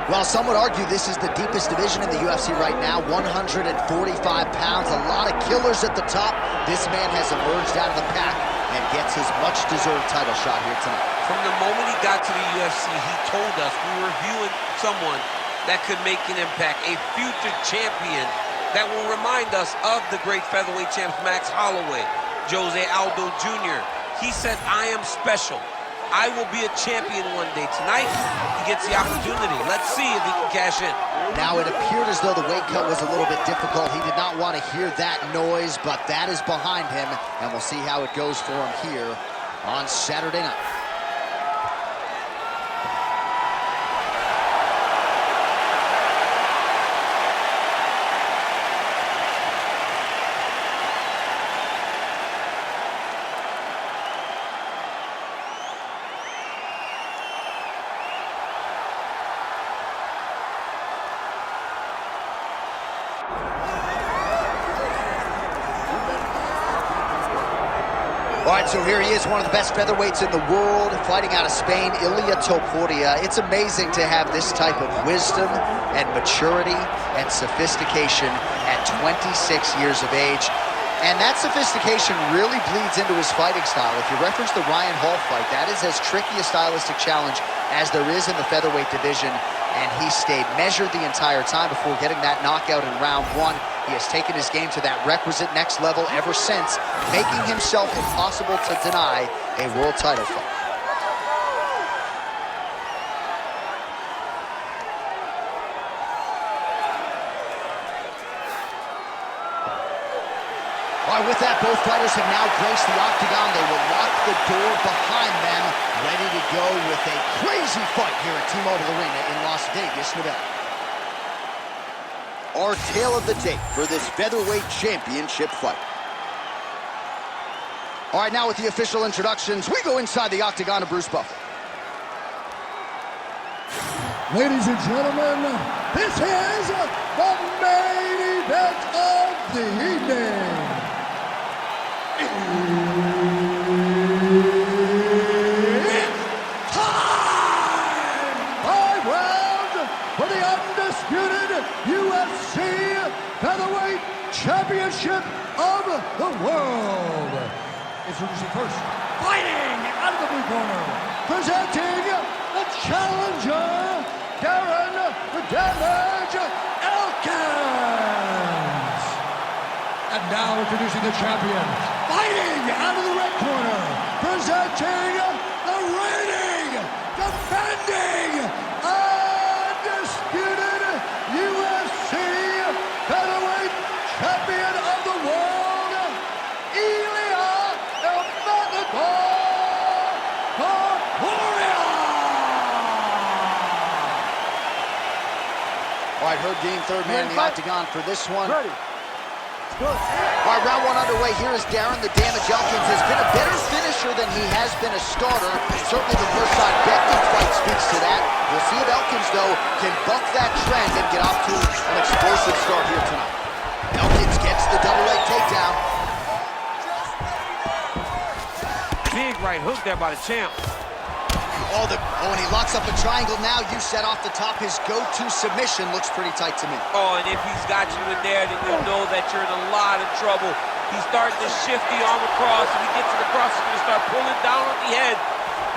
Well, some would argue this is the deepest division in the UFC right now, 145 pounds, a lot of killers at the top. This man has emerged out of the pack and gets his much-deserved title shot here tonight. From the moment he got to the UFC, he told us we were viewing someone that could make an impact, a future champion that will remind us of the great featherweight champs Max Holloway, Jose Aldo Jr. He said, I am special. I will be a champion one day. Tonight, he gets the opportunity. Let's see if he can cash in. Now, it appeared as though the weight cut was a little bit difficult. He did not want to hear that noise, but that is behind him, and we'll see how it goes for him here on Saturday night. All right, so here he is, one of the best featherweights in the world, fighting out of Spain, Ilia Topuria. It's amazing to have this type of wisdom and maturity and sophistication at 26 years of age. And that sophistication really bleeds into his fighting style. If you reference the Ryan Hall fight, that is as tricky a stylistic challenge as there is in the featherweight division. And he stayed measured the entire time before getting that knockout in round one. He has taken his game to that requisite next level ever since, making himself impossible to deny a world title fight. All right, with that, both fighters have now graced the octagon. They will lock the door behind them, ready to go with a crazy fight here at T-Mobile Arena in Las Vegas, Nevada. Our tale of the tape for this featherweight championship fight. All right, now with the official introductions, we go inside the octagon of Bruce Buffer. Ladies and gentlemen, this is the main event of the evening. It's time! 5 rounds for the undisputed UFC Featherweight Championship of the world. Introducing first, fighting out of the blue corner, presenting the challenger, Darren the Damage Elkins. And now introducing the champion, fighting out of the red corner, presenting the reigning, defending, undisputed UFC Featherweight Champion of the world, Ilia Topuria. All right, Herb Dean, third man in the octagon for this one. Ready. All right, round one underway. Here is Darren the Damage Elkins. Has been a better finisher than he has been a starter. Certainly the first side Becton fight speaks to that. We'll see if Elkins, though, can buck that trend and get off to an explosive start here tonight. Elkins gets the double leg takedown. Big right hook there by the champ. And he locks up a triangle now. You set off the top. His go-to submission looks pretty tight to me. Oh, and if he's got you in there, then you know that you're in a lot of trouble. He's starting to shift the arm across. If he gets it across, he's going to start pulling down on the head.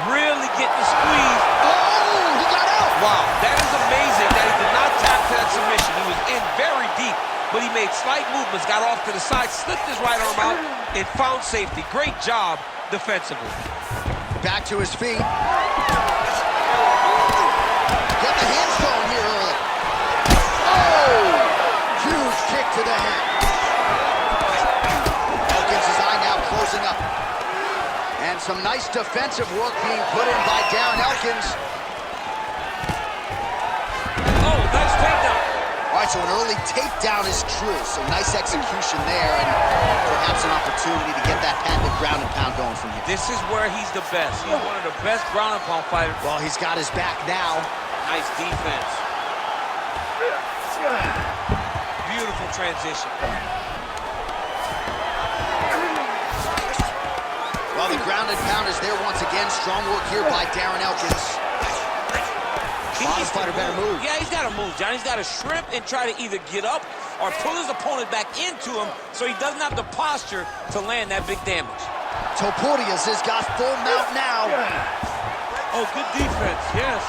Really get the squeeze. Oh, he got out. Wow, that is amazing that he did not tap to that submission. He was in very deep, but he made slight movements, got off to the side, slipped his right arm out, and found safety. Great job defensively. Back to his feet. Get the hands going here early. Oh! Huge kick to the head. Elkins' eye now closing up. And some nice defensive work being put in by Darren Elkins. Oh, nice takedown. All right, so an early takedown is true. So nice execution there, and perhaps an opportunity to get that patented ground and pound going from here. This is where he's the best. He's one of the best ground and pound fighters. Well, he's got his back now. Nice defense. Beautiful transition. Well, the ground and pound is there once again. Strong work here by Darren Elkins. 5 how the fighter better move. Yeah, he's got to move, John. He's got to shrimp and try to either get up or pull his opponent back into him so he doesn't have the posture to land that big damage. Topuria's has got full mount now. Oh, good defense, yes.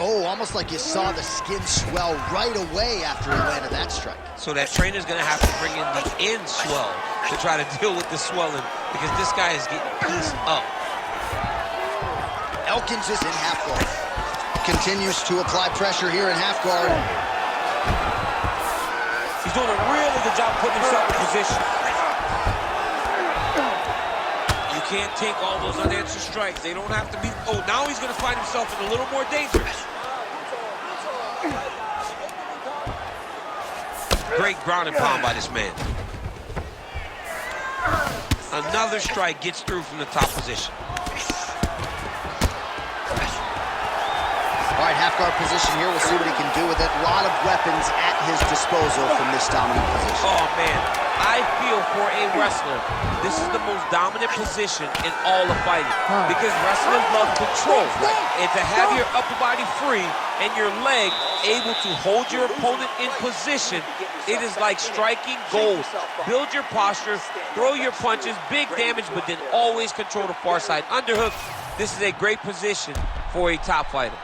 Oh, almost like you saw the skin swell right away after he landed that strike. So that trainer's going to have to bring in the end swell to try to deal with the swelling because this guy is getting pieced up. Elkins is in half guard. Continues to apply pressure here in half guard. He's doing a really good job putting himself in position. You can't take all those unanswered strikes. They don't have to be... Oh, now he's going to find himself in a little more dangerous. Great ground and pound by this man. Another strike gets through from the top position. All right, half guard position here. We'll see what he can do with it. A lot of weapons at his disposal from this dominant position. Oh, man. I feel for a wrestler, this is the most dominant position in all of fighting because wrestlers love control. And to have your upper body free and your leg able to hold your opponent in position, it is like striking gold. Build your posture, throw your punches, big damage, but then always control the far side underhook. This is a great position for a top fighter.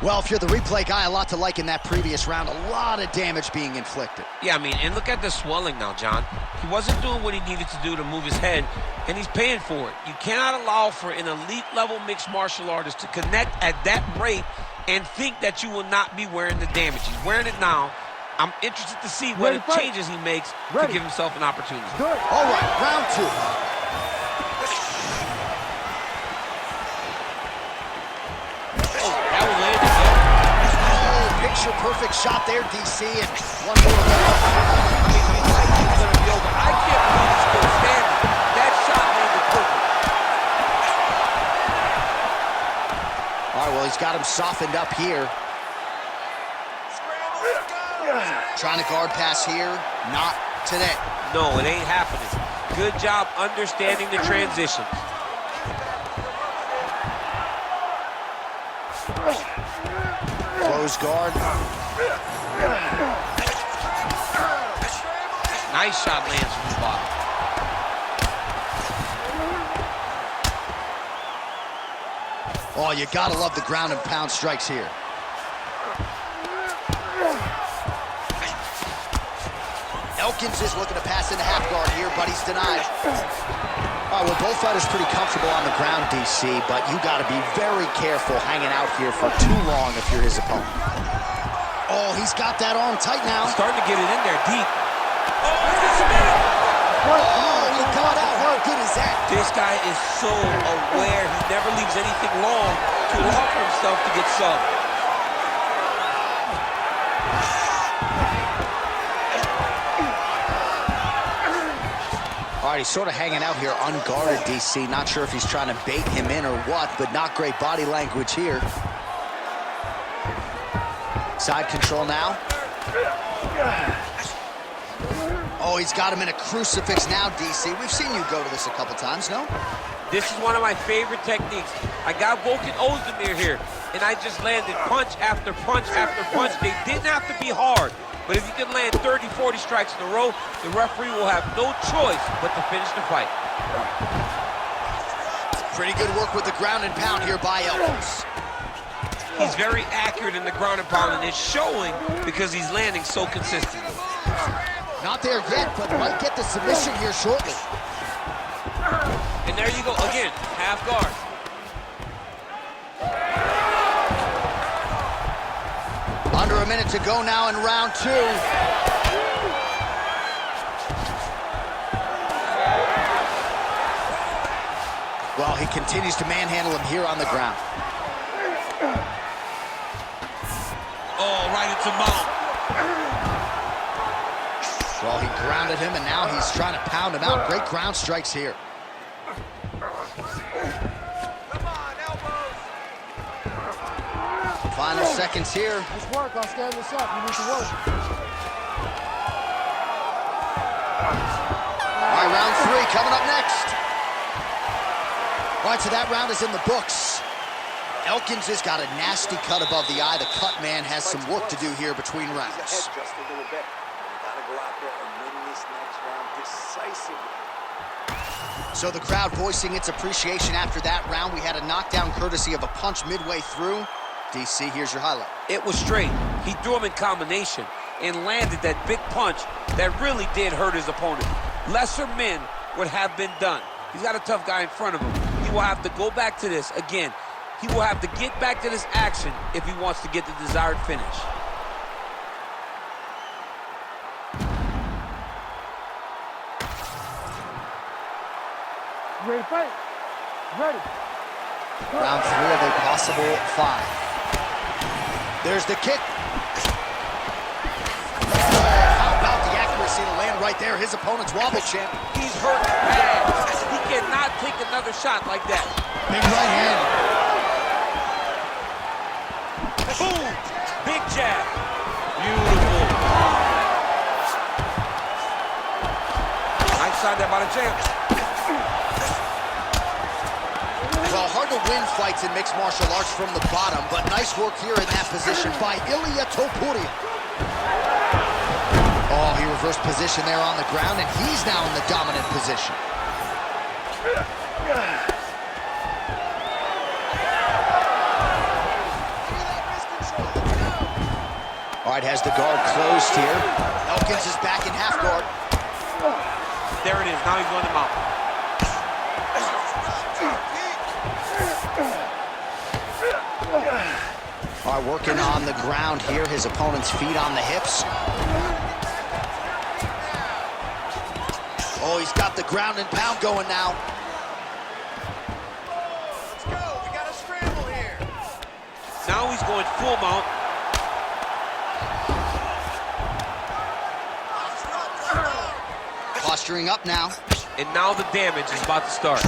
Well, if you're the replay guy, a lot to like in that previous round. A lot of damage being inflicted. Yeah, I mean, and look at the swelling now, John. He wasn't doing what he needed to do to move his head, and he's paying for it. You cannot allow for an elite-level mixed martial artist to connect at that rate and think that you will not be wearing the damage. He's wearing it now. I'm interested to see what changes he makes to give himself an opportunity. Good. All right, round two. Picture-perfect shot there, DC, and one more. I mean, he's like he's going to be over. I can't believe he's still standing. That shot landed perfect. All right, well, he's got him softened up here. Trying to guard pass here. Not today. No, it ain't happening. Good job understanding the transitions. Close guard. Nice shot lands from the bottom. Oh, you gotta love the ground and pound strikes here. Elkins is looking to pass into half guard here, but he's denied. All right, well, both fighters pretty comfortable on the ground, DC, but you got to be very careful hanging out here for too long if you're his opponent. Oh, he's got that arm tight now. Starting to get it in there deep. Oh, he got out. How good is that? This guy is so aware. He never leaves anything long to allow for himself to get subbed. All right, he's sort of hanging out here unguarded, DC. Not sure if he's trying to bait him in or what, but not great body language here. Side control now. Oh, he's got him in a crucifix now, DC. We've seen you go to this a couple times, no? This is one of my favorite techniques. I got Volkan Ozdemir here, and I just landed punch after punch after punch. They didn't have to be hard. But if you can land 30, 40 strikes in a row, the referee will have no choice but to finish the fight. Pretty good work with the ground and pound here by Elkins. He's very accurate in the ground and pound, and it's showing because he's landing so consistently. Not there yet, but might get the submission here shortly. And there you go, again, half guard. Under a minute to go now in round two. Well, he continues to manhandle him here on the ground. Oh, right into mount. Well, he grounded him, and now he's trying to pound him out. Great ground strikes here. Final seconds here. Let's work. I'll stand this up. You need to work. right, round 3 coming up next. All right, so that round is in the books. Elkins has got a nasty cut above the eye. The cut man has some work to do here between rounds. So the crowd voicing its appreciation after that round. We had a knockdown courtesy of a punch midway through. DC, here's your highlight. It was straight. He threw him in combination and landed that big punch that really did hurt his opponent. Lesser men would have been done. He's got a tough guy in front of him. He will have to go back to this again. He will have to get back to this action if he wants to get the desired finish. Ready to fight? Ready. Round 3 of a possible 5. There's the kick. How about the accuracy to land right there? His opponent's wobble champ. He's hurt bad. He cannot take another shot like that. Big right hand. Boom! Big jab. Beautiful. Nice shot there by the champ. Well, hard to win fights in mixed martial arts from the bottom, but nice work here in that position by Ilia Topuria. Oh, he reversed position there on the ground, and he's now in the dominant position. All right, has the guard closed here. Elkins is back in half guard. There it is. Now he's going to mount. All right, working on the ground here. His opponent's feet on the hips. Oh, he's got the ground and pound going now. Let's go. We got a scramble here. Now he's going full mount. Posturing up now. And now the damage is about to start.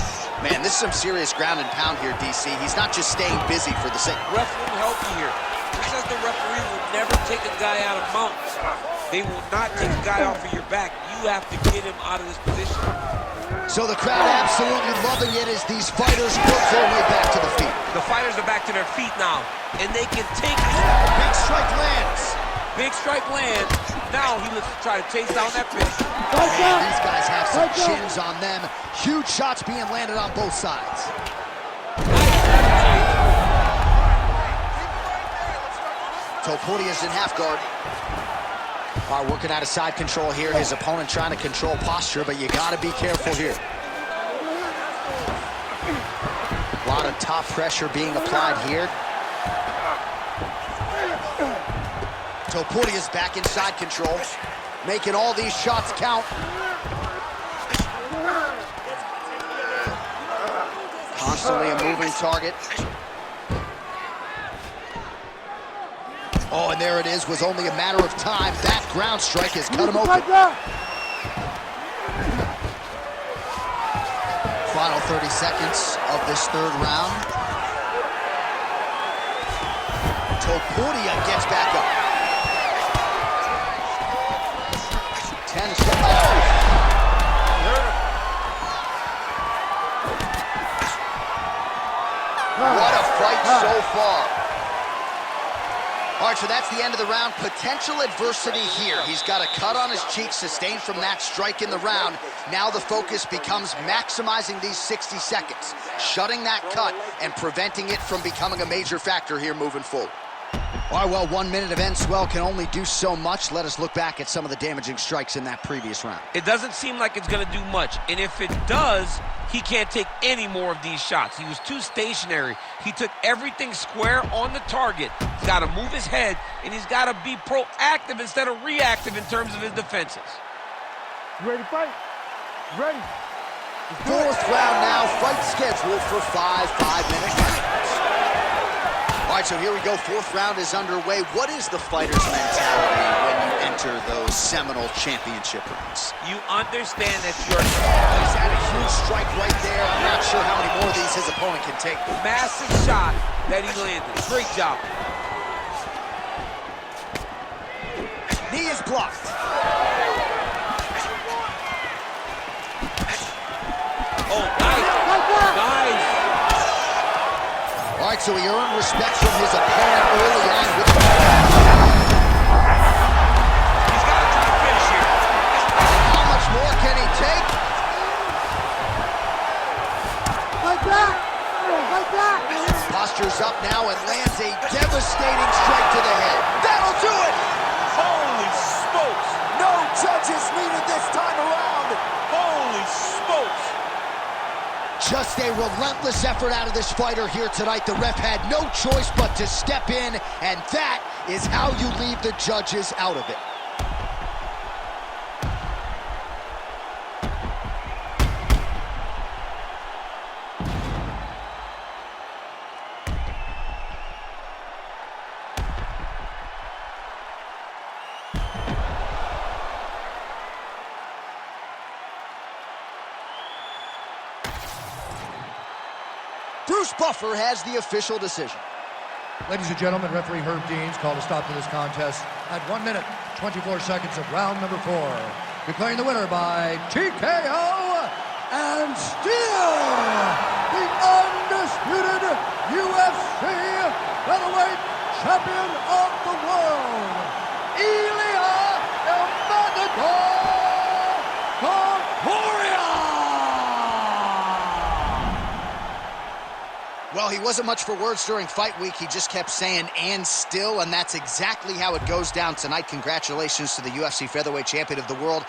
Man, this is some serious ground and pound here, DC. He's not just staying busy for the sake. Ref will help you here. He says the referee will never take a guy out of mount. They will not take a guy off of your back. You have to get him out of this position. So the crowd absolutely loving it as these fighters work their way back to the feet. The fighters are back to their feet now, and they can take it. Big strike lands. Big strike lands. Now he looks to try to chase down that finish. Man, these guys have some chins on them. Huge shots being landed on both sides. Topuria's in half guard. All right, working out of side control here. His opponent trying to control posture, but you got to be careful here. A lot of top pressure being applied here. Topuria's back in side control, making all these shots count. Constantly a moving target. Oh, and there it is. Was only a matter of time. That ground strike has cut him open. Final 30 seconds of this third round. Topuria gets back up. 10 seconds. What a fight so far. All right, so that's the end of the round. Potential adversity here. He's got a cut on his cheek sustained from that strike in the round. Now the focus becomes maximizing these 60 seconds, shutting that cut and preventing it from becoming a major factor here moving forward. All right, well, 1 minute of end swell can only do so much. Let us look back at some of the damaging strikes in that previous round. It doesn't seem like it's going to do much, and if it does, he can't take any more of these shots. He was too stationary. He took everything square on the target. He's got to move his head, and he's got to be proactive instead of reactive in terms of his defenses. Ready to fight? Ready. Fourth round now, fight scheduled for 5-5-minute rounds. All right, so here we go. Fourth round is underway. What is the fighter's mentality when you enter those seminal championship rounds? You understand that you're... He's had a huge strike right there. I'm not sure how many more of these his opponent can take. Massive shot that he landed. Great job. Knee is blocked. right, so he earned respect from his opponent early on. He's got to try to finish here. How much more can he take? Like that! Like that! Postures up now and lands a devastating strike to the head. That'll do it! Holy smokes! No judges needed this time around! Holy smokes! Just a relentless effort out of this fighter here tonight. The ref had no choice but to step in, and that is how you leave the judges out of it. Bruce Buffer has the official decision. Ladies and gentlemen, referee Herb Deans called a stop to this contest at 1 minute, 24 seconds of round number 4. Declaring the winner by TKO and still the undisputed UFC featherweight champion of the world, Ilia Topuria! Well, he wasn't much for words during fight week. He just kept saying, and still, and that's exactly how it goes down tonight. Congratulations to the UFC featherweight champion of the world.